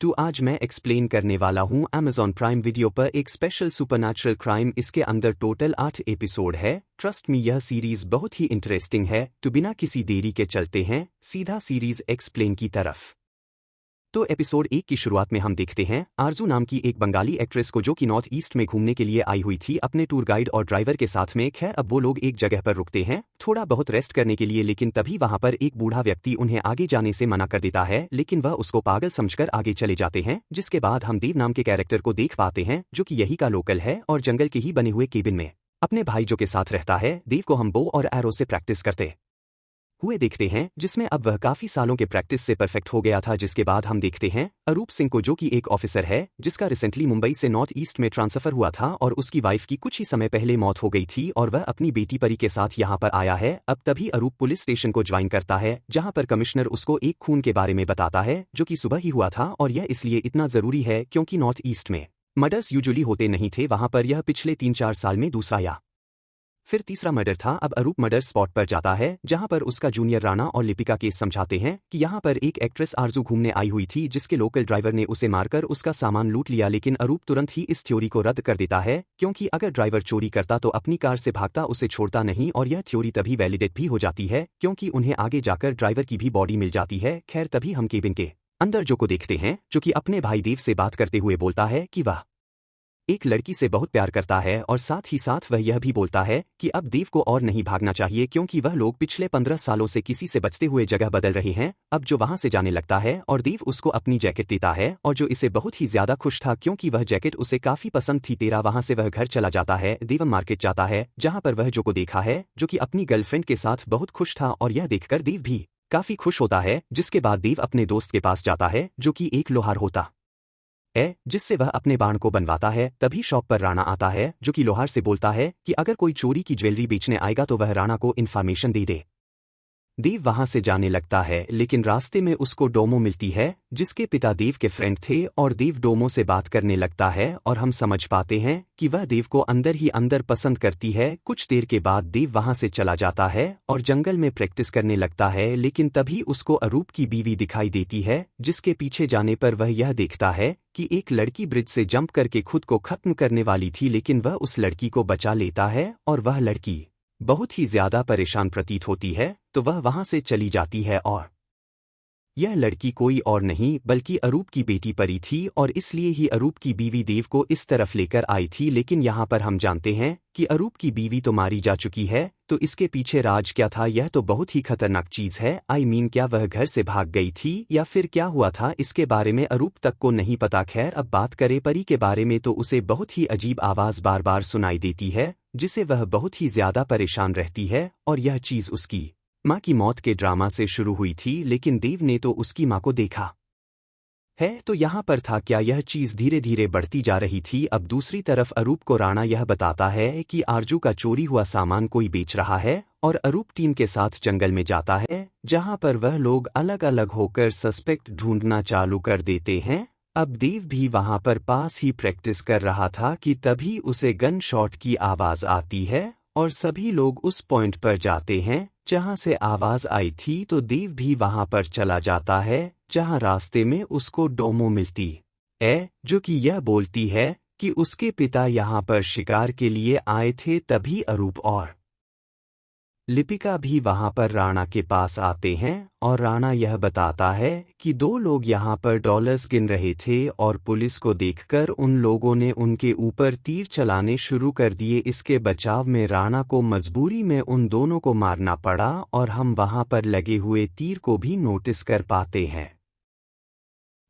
तो आज मैं एक्सप्लेन करने वाला हूँ Amazon प्राइम वीडियो पर एक स्पेशल सुपरनैचुरल क्राइम। इसके अंदर टोटल 8 एपिसोड है। ट्रस्ट मी, यह सीरीज बहुत ही इंटरेस्टिंग है। तो बिना किसी देरी के चलते हैं सीधा सीरीज एक्सप्लेन की तरफ। तो एपिसोड 1 की शुरुआत में हम देखते हैं आरजू नाम की एक बंगाली एक्ट्रेस को, जो कि नॉर्थ ईस्ट में घूमने के लिए आई हुई थी अपने टूर गाइड और ड्राइवर के साथ में। खैर, अब वो लोग एक जगह पर रुकते हैं थोड़ा बहुत रेस्ट करने के लिए, लेकिन तभी वहां पर एक बूढ़ा व्यक्ति उन्हें आगे जाने से मना कर देता है, लेकिन वह उसको पागल समझकर आगे चले जाते हैं। जिसके बाद हम देव नाम के कैरेक्टर को देख पाते हैं, जो कि यही का लोकल है और जंगल के ही बने हुए केबिन में अपने भाई जो के साथ रहता है। देव को हम बो और एरो से प्रैक्टिस करते हुए देखते हैं, जिसमें अब वह काफी सालों के प्रैक्टिस से परफेक्ट हो गया था। जिसके बाद हम देखते हैं अरूप सिंह को, जो कि एक ऑफिसर है जिसका रिसेंटली मुंबई से नॉर्थ ईस्ट में ट्रांसफर हुआ था और उसकी वाइफ की कुछ ही समय पहले मौत हो गई थी और वह अपनी बेटी परी के साथ यहाँ पर आया है। अब तभी अरूप पुलिस स्टेशन को ज्वाइन करता है, जहाँ पर कमिश्नर उसको एक खून के बारे में बताता है, जो कि सुबह ही हुआ था और यह इसलिए इतना जरूरी है क्योंकि नॉर्थ ईस्ट में मर्डर्स यूजुअली होते नहीं थे, वहां पर यह पिछले 3-4 साल में दूसरा या फिर तीसरा मर्डर था। अब अरूप मर्डर स्पॉट पर जाता है, जहां पर उसका जूनियर राणा और लिपिका केस समझाते हैं कि यहां पर एक एक्ट्रेस आरजू घूमने आई हुई थी, जिसके लोकल ड्राइवर ने उसे मारकर उसका सामान लूट लिया। लेकिन अरूप तुरंत ही इस थ्योरी को रद्द कर देता है, क्योंकि अगर ड्राइवर चोरी करता तो अपनी कार से भागता, उसे छोड़ता नहीं, और यह थ्योरी तभी वैलिडेट भी हो जाती है क्योंकि उन्हें आगे जाकर ड्राइवर की भी बॉडी मिल जाती है। खैर, तभी हम केबिन के अंदर जो को देखते हैं, जो कि अपने भाई देव से बात करते हुए बोलता है कि वह एक लड़की से बहुत प्यार करता है और साथ ही साथ वह यह भी बोलता है कि अब देव को और नहीं भागना चाहिए, क्योंकि वह लोग पिछले 15 सालों से किसी से बचते हुए जगह बदल रहे हैं। अब जो वहां से जाने लगता है और देव उसको अपनी जैकेट देता है, और जो इसे बहुत ही ज्यादा खुश था क्योंकि वह जैकेट उसे काफी पसंद थी। वहां से वह घर चला जाता है। देवम मार्केट जाता है, जहां पर वह जो को देखा है, जो कि अपनी गर्लफ्रेंड के साथ बहुत खुश था, और यह देखकर देव भी काफी खुश होता है। जिसके बाद देव अपने दोस्त के पास जाता है, जो कि एक लोहार होता जिससे वह अपने बाण को बनवाता है। तभी शॉप पर राणा आता है, जो कि लोहार से बोलता है कि अगर कोई चोरी की ज्वेलरी बेचने आएगा तो वह राणा को इन्फॉर्मेशन दे। देव वहां से जाने लगता है, लेकिन रास्ते में उसको डोमो मिलती है, जिसके पिता देव के फ्रेंड थे, और देव डोमो से बात करने लगता है और हम समझ पाते हैं कि वह देव को अंदर ही अंदर पसंद करती है। कुछ देर के बाद देव वहां से चला जाता है और जंगल में प्रैक्टिस करने लगता है, लेकिन तभी उसको अरूप की बीवी दिखाई देती है, जिसके पीछे जाने पर वह यह देखता है कि एक लड़की ब्रिज से जंप करके खुद को खत्म करने वाली थी, लेकिन वह उस लड़की को बचा लेता है और वह लड़की बहुत ही ज्यादा परेशान प्रतीत होती है, तो वह वहां से चली जाती है। और यह लड़की कोई और नहीं बल्कि अरूप की बेटी परी थी, और इसलिए ही अरूप की बीवी देव को इस तरफ लेकर आई थी। लेकिन यहाँ पर हम जानते हैं कि अरूप की बीवी तो मारी जा चुकी है, तो इसके पीछे राज क्या था, यह तो बहुत ही खतरनाक चीज है। क्या वह घर से भाग गई थी या फिर क्या हुआ था, इसके बारे में अरूप तक को नहीं पता। खैर, अब बात करें परी के बारे में, तो उसे बहुत ही अजीब आवाज बार बार सुनाई देती है, जिसे वह बहुत ही ज्यादा परेशान रहती है, और यह चीज उसकी माँ की मौत के ड्रामा से शुरू हुई थी, लेकिन देव ने तो उसकी माँ को देखा है, तो यहाँ पर था क्या, यह चीज धीरे धीरे बढ़ती जा रही थी। अब दूसरी तरफ अरूप को राणा यह बताता है कि आरजू का चोरी हुआ सामान कोई बेच रहा है, और अरूप टीम के साथ जंगल में जाता है, जहाँ पर वह लोग अलग अलग होकर सस्पेक्ट ढूंढना चालू कर देते हैं। अब देव भी वहां पर पास ही प्रैक्टिस कर रहा था कि तभी उसे गन शॉट की आवाज आती है, और सभी लोग उस पॉइंट पर जाते हैं जहां से आवाज आई थी। तो देव भी वहां पर चला जाता है, जहां रास्ते में उसको डोमो मिलती है, जो कि यह बोलती है कि उसके पिता यहां पर शिकार के लिए आए थे। तभी अरूप और लिपिका भी वहां पर राणा के पास आते हैं, और राणा यह बताता है कि 2 लोग यहां पर डॉलर्स गिन रहे थे, और पुलिस को देखकर उन लोगों ने उनके ऊपर तीर चलाने शुरू कर दिए। इसके बचाव में राणा को मजबूरी में उन दोनों को मारना पड़ा, और हम वहां पर लगे हुए तीर को भी नोटिस कर पाते हैं।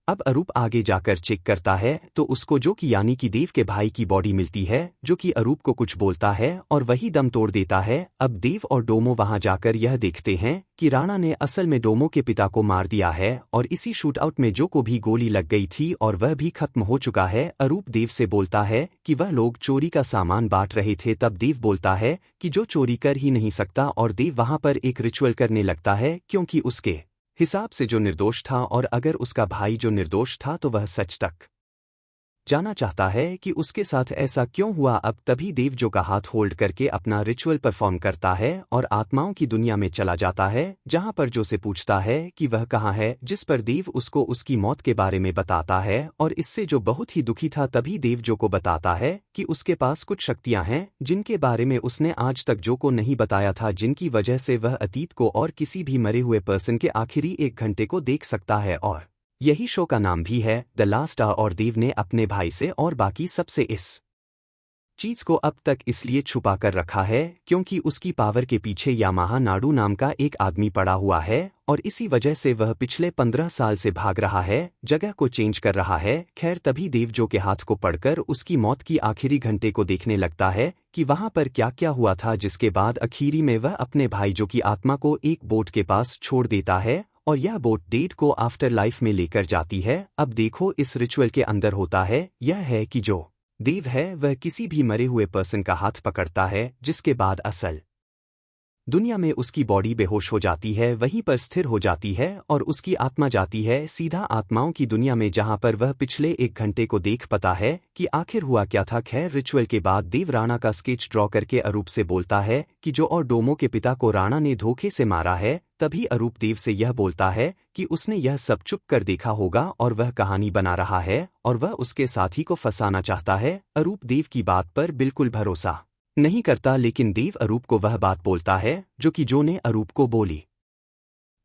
अब अरूप आगे जाकर चेक करता है, तो उसको जो कि यानी कि देव के भाई की बॉडी मिलती है, जो कि अरूप को कुछ बोलता है और वही दम तोड़ देता है। अब देव और डोमो वहां जाकर यह देखते हैं कि राणा ने असल में डोमो के पिता को मार दिया है, और इसी शूटआउट में जो को भी गोली लग गई थी और वह भी खत्म हो चुका है। अरूप देव से बोलता है कि वह लोग चोरी का सामान बांट रहे थे। तब देव बोलता है कि जो चोरी कर ही नहीं सकता, और देव वहां पर एक रिचुअल करने लगता है, क्योंकि उसके हिसाब से जो निर्दोष था, और अगर उसका भाई जो निर्दोष था तो वह सच तक जाना चाहता है कि उसके साथ ऐसा क्यों हुआ। अब तभी देव जो का हाथ होल्ड करके अपना रिचुअल परफॉर्म करता है और आत्माओं की दुनिया में चला जाता है, जहां पर जो से पूछता है कि वह कहाँ है, जिस पर देव उसको उसकी मौत के बारे में बताता है और इससे जो बहुत ही दुखी था। तभी देव जो को बताता है कि उसके पास कुछ शक्तियां हैं जिनके बारे में उसने आज तक जो को नहीं बताया था, जिनकी वजह से वह अतीत को और किसी भी मरे हुए पर्सन के आखिरी 1 घंटे को देख सकता है। और यही शो का नाम भी है द लास्ट आवर। और देव ने अपने भाई से और बाकी सबसे इस चीज को अब तक इसलिए छुपा कर रखा है क्योंकि उसकी पावर के पीछे यामाहा नाडू नाम का एक आदमी पड़ा हुआ है और इसी वजह से वह पिछले 15 साल से भाग रहा है, जगह को चेंज कर रहा है। खैर, तभी देव जो के हाथ को पढ़कर उसकी मौत की आखिरी घंटे को देखने लगता है कि वहां पर क्या क्या हुआ था, जिसके बाद आखिरी में वह अपने भाई जो की आत्मा को एक बोट के पास छोड़ देता है और यह बोट डेड को आफ्टर लाइफ में लेकर जाती है। अब देखो, इस रिचुअल के अंदर होता है यह है कि जो देव है वह किसी भी मरे हुए पर्सन का हाथ पकड़ता है, जिसके बाद असल दुनिया में उसकी बॉडी बेहोश हो जाती है, वहीं पर स्थिर हो जाती है और उसकी आत्मा जाती है सीधा आत्माओं की दुनिया में, जहां पर वह पिछले 1 घंटे को देख पाता है कि आखिर हुआ क्या था। खैर, रिचुअल के बाद देव राणा का स्केच ड्रॉ करके अरूप से बोलता है कि जो और डोमो के पिता को राणा ने धोखे से मारा है। तभी अरूप देव से यह बोलता है कि उसने यह सब चुप कर देखा होगा और वह कहानी बना रहा है और वह उसके साथी को फंसाना चाहता है। अरूप देव की बात पर बिल्कुल भरोसा नहीं करता, लेकिन देव अरूप को वह बात बोलता है जो कि जो ने अरूप को बोली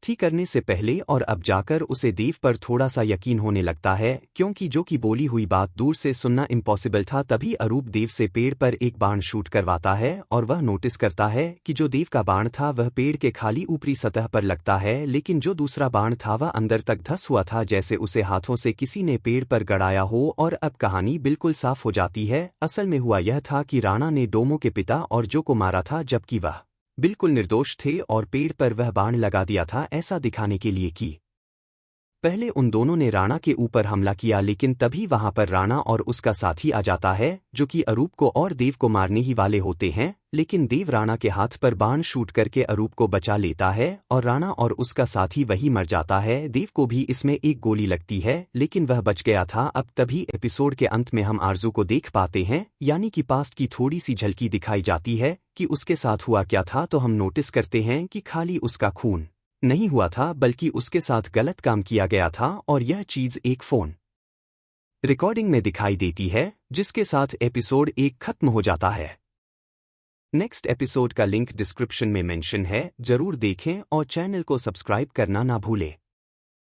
थी करने से पहले, और अब जाकर उसे देव पर थोड़ा सा यकीन होने लगता है क्योंकि जो की बोली हुई बात दूर से सुनना इम्पॉसिबल था। तभी अरूप देव से पेड़ पर एक बाण शूट करवाता है और वह नोटिस करता है कि जो देव का बाण था वह पेड़ के खाली ऊपरी सतह पर लगता है, लेकिन जो दूसरा बाण था वह अंदर तक धंस हुआ था, जैसे उसे हाथों से किसी ने पेड़ पर गड़ाया हो। और अब कहानी बिल्कुल साफ हो जाती है। असल में हुआ यह था कि राणा ने डोमो के पिता और जो को मारा था, जबकि वह बिल्कुल निर्दोष थे और पेड़ पर वह बाण लगा दिया था ऐसा दिखाने के लिए कि पहले उन दोनों ने राणा के ऊपर हमला किया। लेकिन तभी वहां पर राणा और उसका साथी आ जाता है जो कि अरूप को और देव को मारने ही वाले होते हैं, लेकिन देव राणा के हाथ पर बाण शूट करके अरूप को बचा लेता है और राणा और उसका साथी वही मर जाता है। देव को भी इसमें एक गोली लगती है, लेकिन वह बच गया था। अब तभी एपिसोड के अंत में हम आरजू को देख पाते हैं, यानी कि पास्ट की थोड़ी सी झलकी दिखाई जाती है कि उसके साथ हुआ क्या था। तो हम नोटिस करते हैं कि खाली उसका खून नहीं हुआ था, बल्कि उसके साथ गलत काम किया गया था और यह चीज एक फोन रिकॉर्डिंग में दिखाई देती है, जिसके साथ एपिसोड 1 खत्म हो जाता है। नेक्स्ट एपिसोड का लिंक डिस्क्रिप्शन में मेंशन है, जरूर देखें और चैनल को सब्सक्राइब करना ना भूलें।